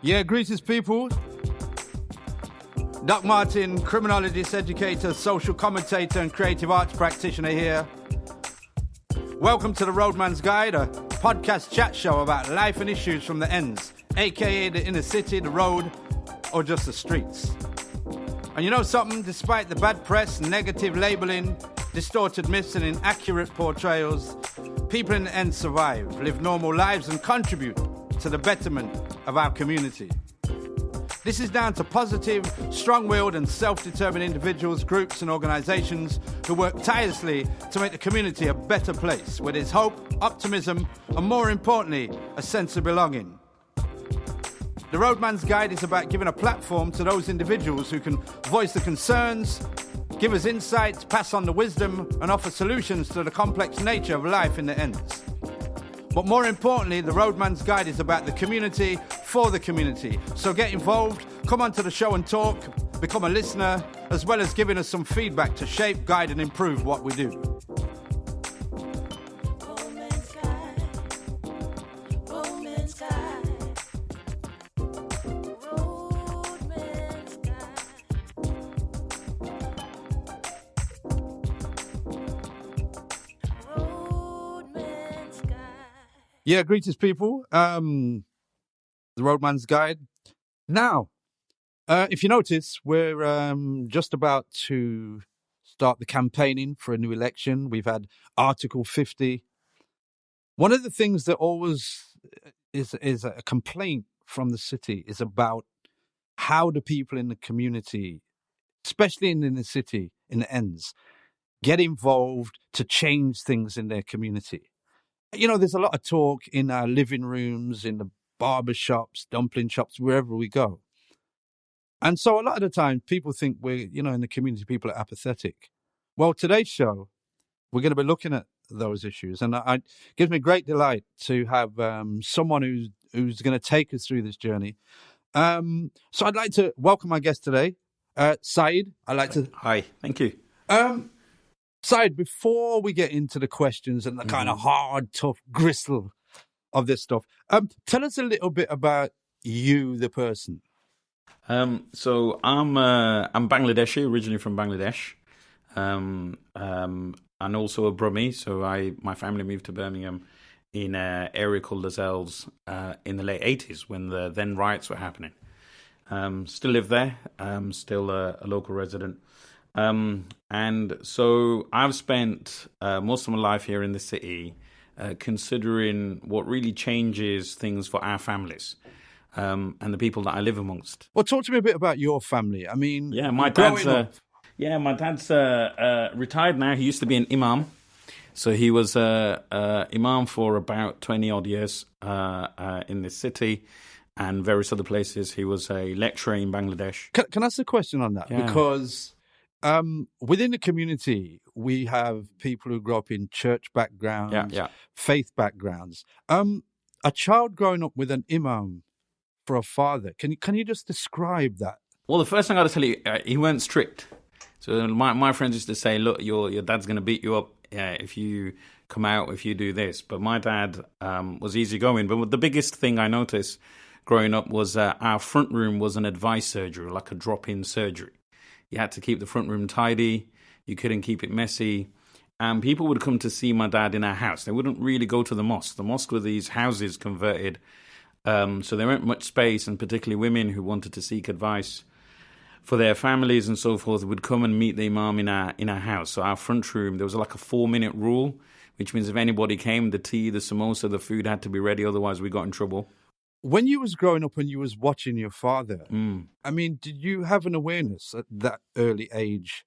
Yeah, greetings, people. Doc Martin, criminologist, educator, social commentator, and creative arts practitioner here. Welcome to the Roadman's Guide, a podcast chat show about life and issues from the ends, aka the inner city, the road, or just the streets. And you know something? Despite the bad press, negative labelling, distorted myths, and inaccurate portrayals, people in the end survive, live normal lives, and contribute to the betterment of our community. This is down to positive, strong-willed and self-determined individuals, groups and organisations who work tirelessly to make the community a better place, where there's hope, optimism and, more importantly, a sense of belonging. The Roadman's Guide is about giving a platform to those individuals who can voice the concerns, give us insights, pass on the wisdom and offer solutions to the complex nature of life in the ends. But more importantly, the Roadman's Guide is about the community, for the community. So get involved, come onto the show and talk, become a listener, as well as giving us some feedback to shape, guide and improve what we do. Yeah, greetings, people. The Roadman's Guide. Now, if you notice, we're just about to start the campaigning for a new election. We've had Article 50. One of the things that always is a complaint from the city is about how the people in the community, especially in the city, in the ends, get involved to change things in their community. You know, there's a lot of talk in our living rooms, in the barber shops, dumpling shops, wherever we go. And so a lot of the time people think we're, in the community, people are apathetic. Well, today's show, we're going to be looking at those issues. And it gives me great delight to have someone who's going to take us through this journey. So I'd like to welcome our guest today, Saeed. Hi, thank you. Saeed, before we get into the questions and the kind of hard, tough gristle of this stuff, tell us a little bit about you, the person. So I'm Bangladeshi, originally from Bangladesh, and also a Brummie. So my family moved to Birmingham in an area called Lozells in the late 80s when the then riots were happening. Still live there. Still a local resident. And so I've spent most of my life here in the city, considering what really changes things for our families and the people that I live amongst. Well, talk to me a bit about your family. I mean, my dad's retired now. He used to be an imam, so he was imam for about 20 odd years in this city and various other places. He was a lecturer in Bangladesh. Can I ask a question on that? Yeah. Because within the community, we have people who grow up in church backgrounds, faith backgrounds. A child growing up with an imam for a father, can you just describe that? Well, the first thing I got to tell you, he weren't strict. So my friends used to say, look, your dad's going to beat you up if you come out, if you do this. But my dad was easygoing. But the biggest thing I noticed growing up was our front room was an advice surgery, like a drop-in surgery. You had to keep the front room tidy. You couldn't keep it messy. And people would come to see my dad in our house. They wouldn't really go to the mosque. The mosque were these houses converted. So there weren't much space, and particularly women who wanted to seek advice for their families and so forth would come and meet the imam in our house. So our front room, there was like a 4-minute rule, which means if anybody came, the tea, the samosa, the food had to be ready. Otherwise, we got in trouble. When you was growing up and you was watching your father, I mean, did you have an awareness at that early age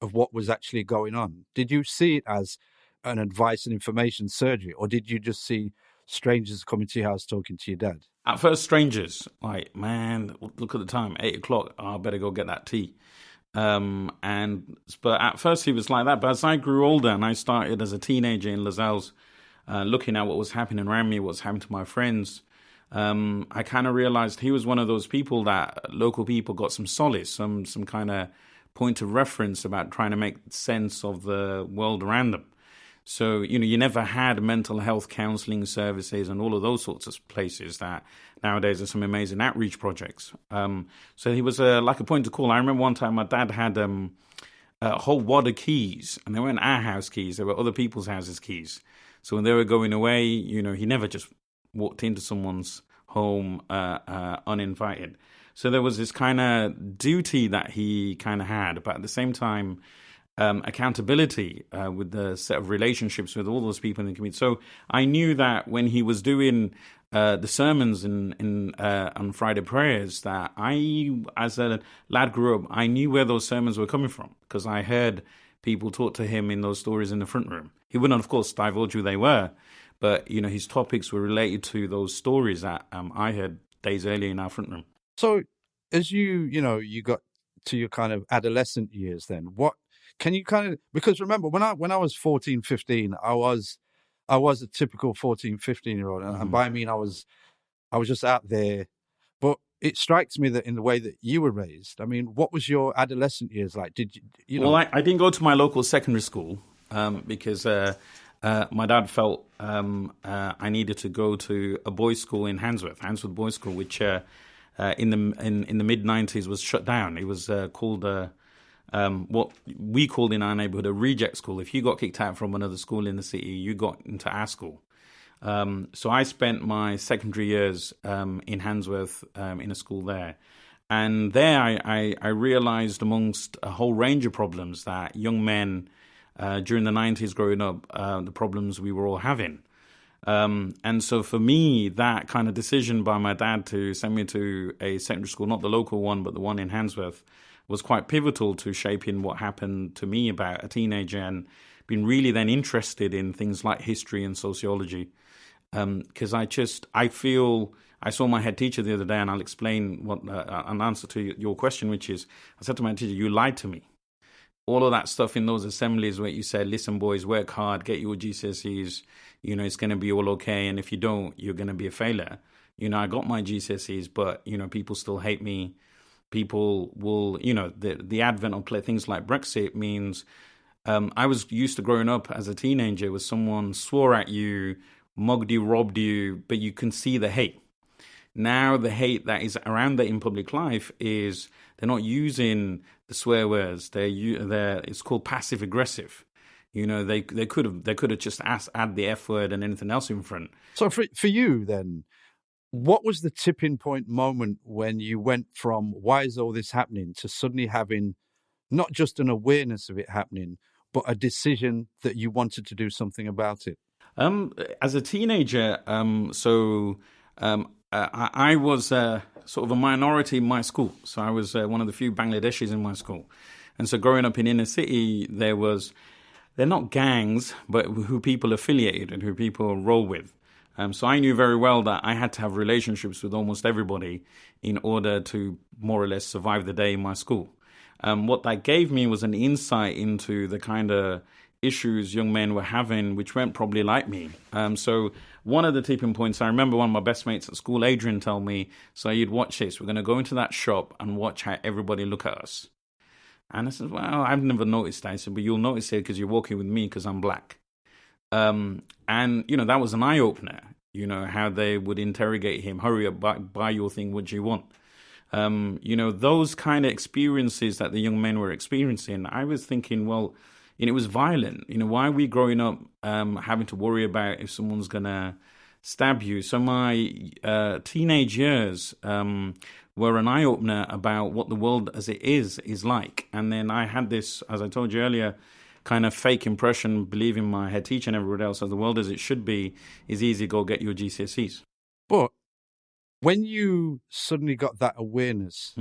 of what was actually going on? Did you see it as an advice and information surgery, or did you just see strangers coming to your house talking to your dad? At first, strangers, like, man, look at the time, 8 o'clock, I better go get that tea. But at first he was like that. But as I grew older and I started as a teenager in Lozells, looking at what was happening around me, what was happening to my friends, I kind of realized he was one of those people that local people got some solace, some kind of point of reference about trying to make sense of the world around them. So, you never had mental health counselling services and all of those sorts of places that nowadays are some amazing outreach projects. So he was like a point of call. I remember one time my dad had a whole wad of keys, and they weren't our house keys, they were other people's houses' keys. So when they were going away, he never just walked into someone's home uninvited. So there was this kind of duty that he kind of had, but at the same time, accountability with the set of relationships with all those people in the community. So I knew that when he was doing the sermons on Friday prayers, that I, as a lad grew up, I knew where those sermons were coming from because I heard people talk to him in those stories in the front room. He wouldn't, of course, divulge who they were, but his topics were related to those stories that I heard days earlier in our front room. So as you got to your kind of adolescent years, then what can you kind of, because remember when I was 14, 15, I was a typical 14, 15-year-old. And by I mean I was just out there. But it strikes me that in the way that you were raised, I mean, what was your adolescent years like? Did you know? Well, I didn't go to my local secondary school because my dad felt I needed to go to a boys' school in Handsworth Boys' School, which in the mid-90s was shut down. It was called what we called in our neighbourhood a reject school. If you got kicked out from another school in the city, you got into our school. So I spent my secondary years in Handsworth in a school there. And there I realised amongst a whole range of problems that young men during the 90s growing up, the problems we were all having. And so for me, that kind of decision by my dad to send me to a secondary school, not the local one, but the one in Handsworth, was quite pivotal to shaping what happened to me about a teenager and being really then interested in things like history and sociology. Because I feel, I saw my head teacher the other day, and I'll explain what an answer to your question, which is, I said to my teacher, you lied to me. All of that stuff in those assemblies where you said, listen, boys, work hard, get your GCSEs, it's going to be all okay. And if you don't, you're going to be a failure. I got my GCSEs, but, people still hate me. People will, the advent of things like Brexit means I was used to growing up as a teenager with someone swore at you, mugged you, robbed you, but you can see the hate. Now the hate that is around that in public life is they're not using the swear words. It's called passive aggressive. They could have just add the F word and anything else in front. So for you then, what was the tipping point moment when you went from why is all this happening to suddenly having not just an awareness of it happening, but a decision that you wanted to do something about it? As a teenager, I was sort of a minority in my school. So I was one of the few Bangladeshis in my school. And so growing up in inner city, they're not gangs, but who people affiliated and who people roll with. So I knew very well that I had to have relationships with almost everybody in order to more or less survive the day in my school. What that gave me was an insight into the kind of issues young men were having, which weren't probably like me. So one of the tipping points, I remember one of my best mates at school, Adrian, told me, so you'd watch this. We're going to go into that shop and watch how everybody look at us. And I said, well, I've never noticed that. I said, but you'll notice it because you're walking with me because I'm black. And, that was an eye-opener, how they would interrogate him. Hurry up, buy your thing, what do you want? Those kind of experiences that the young men were experiencing, I was thinking, well, it was violent. Why are we growing up having to worry about if someone's going to stab you? So my teenage years were an eye-opener about what the world as it is like. And then I had this, as I told you earlier, kind of fake impression, believing my head teacher and everybody else that the world as it should be is easy, go get your GCSEs. But when you suddenly got that awareness,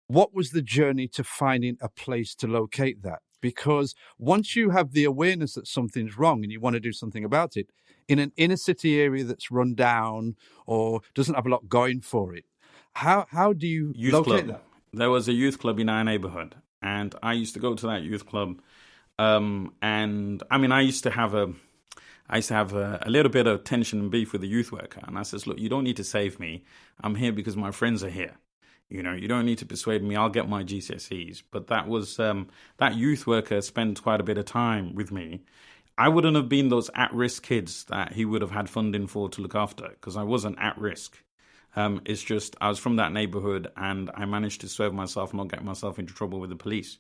what was the journey to finding a place to locate that? Because once you have the awareness that something's wrong and you want to do something about it, in an inner city area that's run down or doesn't have a lot going for it, how do you locate that? There was a youth club in our neighbourhood, and I used to go to that youth club. And I mean, I used to have a little bit of tension and beef with the youth worker. And I says, look, you don't need to save me. I'm here because my friends are here. You don't need to persuade me. I'll get my GCSEs. But that was that youth worker spent quite a bit of time with me. I wouldn't have been those at-risk kids that he would have had funding for to look after, because I wasn't at risk. It's just I was from that neighborhood and I managed to serve myself, not get myself into trouble with the police.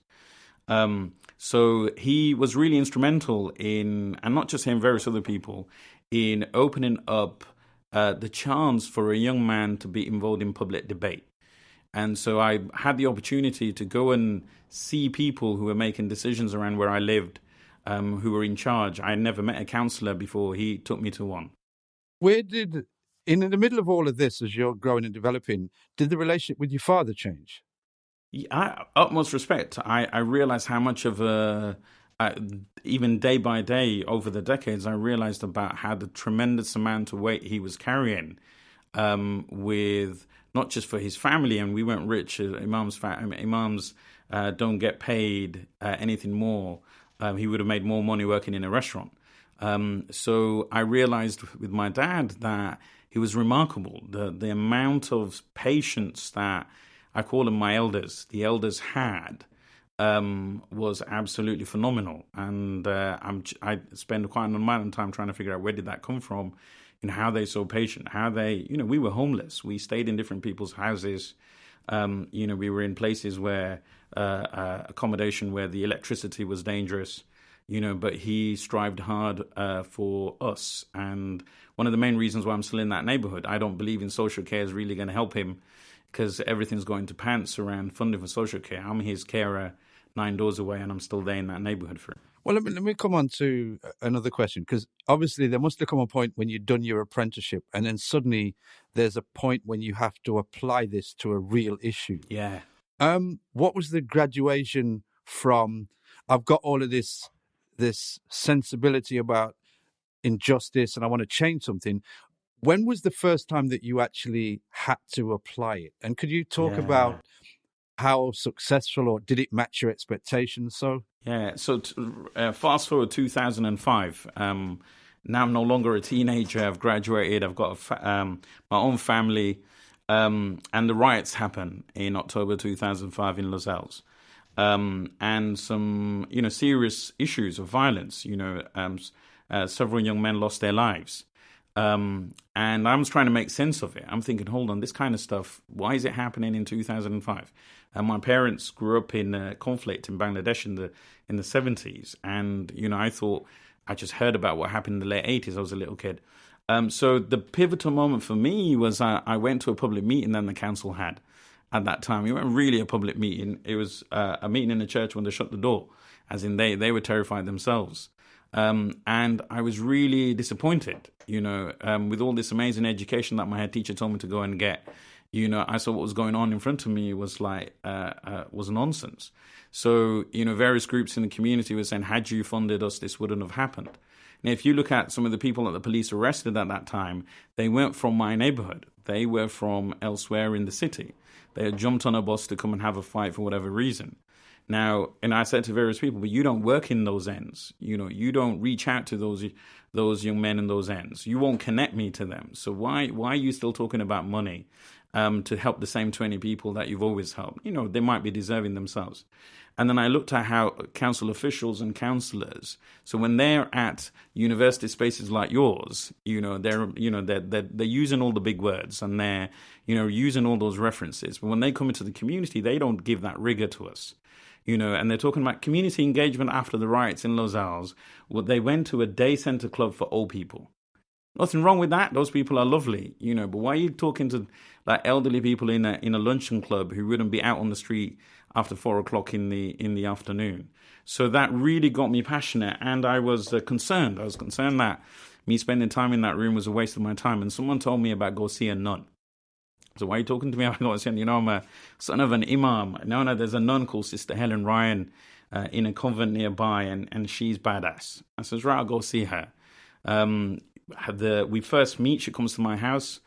So he was really instrumental in, and not just him, various other people, in opening up the chance for a young man to be involved in public debate. And so I had the opportunity to go and see people who were making decisions around where I lived, who were in charge. I had never met a councillor before. He took me to one. In the middle of all of this, as you're growing and developing, did the relationship with your father change? Utmost respect. I realized how much of even day by day over the decades, I realized about how the tremendous amount of weight he was carrying with not just for his family, and we weren't rich. Imams don't get paid anything more. He would have made more money working in a restaurant. So I realized with my dad that he was remarkable. The amount of patience that I call them my elders, the elders had, was absolutely phenomenal. And I spend quite an amount of time trying to figure out where did that come from, how they so patient, how they, we were homeless. We stayed in different people's houses. We were in places where accommodation where the electricity was dangerous, but he strived hard for us. And one of the main reasons why I'm still in that neighborhood, I don't believe in social care is really going to help him, because everything's going to pants around funding for social care. I'm his carer 9 doors away, and I'm still there in that neighborhood for him. Well, let me come on to another question, because obviously there must have come a point when you'd done your apprenticeship, and then suddenly there's a point when you have to apply this to a real issue. Yeah. What was the graduation from, I've got all of this sensibility about injustice and I want to change something. When was the first time that you actually had to apply it? And could you talk about how successful, or did it match your expectations? So fast forward 2005. Now I'm no longer a teenager. I've graduated. I've got my own family. And the riots happen in October 2005 in Lozells. And some, serious issues of violence. Several young men lost their lives. And I was trying to make sense of it. I'm thinking, hold on, this kind of stuff, why is it happening in 2005? And my parents grew up in conflict in Bangladesh in the 70s. And, I thought, I just heard about what happened in the late 80s. I was a little kid. So the pivotal moment for me was I went to a public meeting that the council had at that time. It wasn't really a public meeting. It was a meeting in a church when they shut the door, as in they were terrified themselves. And I was really disappointed, with all this amazing education that my head teacher told me to go and get. I saw what was going on in front of me was was nonsense. So, various groups in the community were saying, had you funded us, this wouldn't have happened. Now, if you look at some of the people that the police arrested at that time, they weren't from my neighborhood. They were from elsewhere in the city. They had jumped on a bus to come and have a fight for whatever reason. Now, and I said to various people, but you don't work in those ends. You don't reach out to those young men in those ends. You won't connect me to them. So why are you still talking about money to help the same 20 people that you've always helped? They might be deserving themselves. And then I looked at how council officials and councillors, so when they're at university spaces like yours, they're using all the big words and they're, using all those references. But when they come into the community, they don't give that rigor to us. And they're talking about community engagement after the riots in Lozells. Well, they went to a day centre club for old people. Nothing wrong with that. Those people are lovely, but why are you talking to elderly people in a luncheon club who wouldn't be out on the street after 4:00 in the afternoon? So that really got me passionate, and I was concerned. I was concerned that me spending time in that room was a waste of my time. And someone told me about go see a nun. So why are you talking to me about going? I'm a son of an imam. No, there's a nun called Sister Helen Ryan in a convent nearby, and she's badass. I says, right, I'll go see her. We first meet, she comes to my house.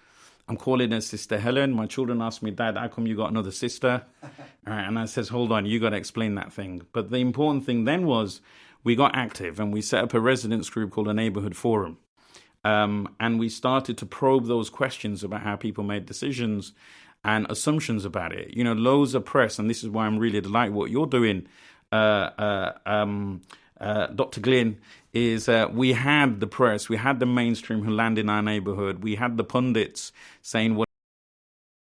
I'm calling her Sister Helen. My children ask me, Dad, how come you got another sister? All right, and I says, hold on, you got to explain that thing. But the important thing then was we got active and we set up a residents group called a neighborhood forum. And we started to probe those questions about how people made decisions and assumptions about it. Loads of press, and this is why I'm really delighted what you're doing, Dr. Glynn, is we had the press, we had the mainstream who land in our neighborhood, we had the pundits saying what